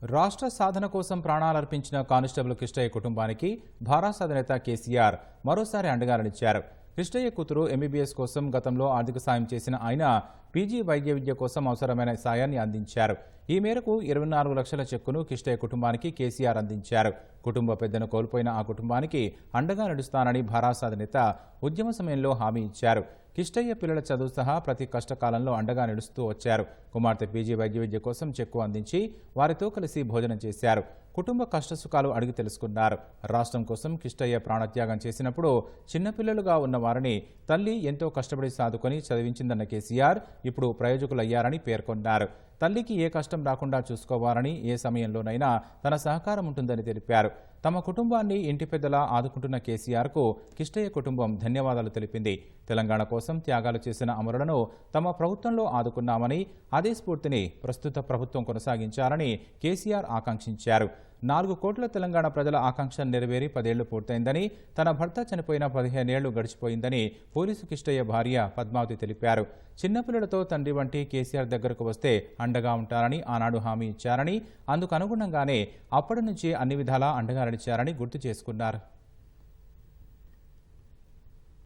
రాష్ట్ర సాధన కోసం ప్రాణాలర్పించిన కానిస్టేబుల్ కిష్టయ్య కుటుంబానికి భారాస అధినేత కేసీఆర్ మరోసారి అండగా నిలిచారు. కిష్టయ్య కూతురు ఎంబీబీఎస్ కోసం గతంలో ఆర్థిక సాయం చేసిన ఆయన పీజీ వైద్య విద్య కోసం అవసరమైన సాయాన్ని అందించారు. ఈ మేరకు 24 లక్షల చెక్కును కిష్టయ్య కుటుంబానికి కేసీఆర్ అందించారు. కుటుంబ పెద్దను కోల్పోయిన ఆ కుటుంబానికి అండగా నడుస్తానని భారాస అధినేత ఉద్యమ సమయంలో హామీ ఇచ్చారు. కిష్టయ్య పిల్లల చదువు సహా ప్రతి కష్టకాలంలో అండగా నిలుస్తూ వచ్చారు. కుమార్తె పీజీ వైద్య విద్య కోసం చెక్కు అందించి వారితో కలిసి భోజనం చేశారు. కుటుంబ కష్టసుఖాలు అడిగి తెలుసుకున్నారు. రాష్ట్రం కోసం కిష్టయ్య ప్రాణత్యాగం చేసినప్పుడు చిన్నపిల్లలుగా ఉన్న వారిని తల్లి ఎంతో కష్టపడి సాదుకొని చదివించిందన్న కేసీఆర్ ఇప్పుడు ప్రయోజకులయ్యారని పేర్కొన్నారు. తల్లికి ఏ కష్టం రాకుండా చూసుకోవాలని ఏ సమయంలోనైనా తన సహకారం ఉంటుందని తెలిపారు. తమ కుటుంబాన్ని ఇంటి పెద్దలా ఆదుకుంటున్న కేసీఆర్కు కిష్టయ్య కుటుంబం ధన్యవాదాలు తెలిపింది. తెలంగాణ కోసం త్యాగాలు చేసిన అమరులను తమ ప్రభుత్వంలో ఆదుకున్నామని, అదే స్ఫూర్తిని ప్రస్తుత ప్రభుత్వం కొనసాగించాలని కేసీఆర్ ఆకాంక్షించారు. 4 కోట్ల తెలంగాణ ప్రజల ఆకాంక్ష నెరవేరి 10 ఏళ్లు పూర్తయిందని, తన భర్త చనిపోయిన 15 ఏళ్లు గడిచిపోయిందని పోలీసు కిష్టయ్య భార్య పద్మావతి తెలిపారు. చిన్నపిల్లలతో తండ్రి వంటి కేసీఆర్ దగ్గరకు వస్తే అండగా ఉంటారని ఆనాడు హామీ ఇచ్చారని, అందుకు అనుగుణంగానే అప్పటి నుంచి అన్ని విధాలా అండగా నడిచారని గుర్తు చేసుకున్నారు.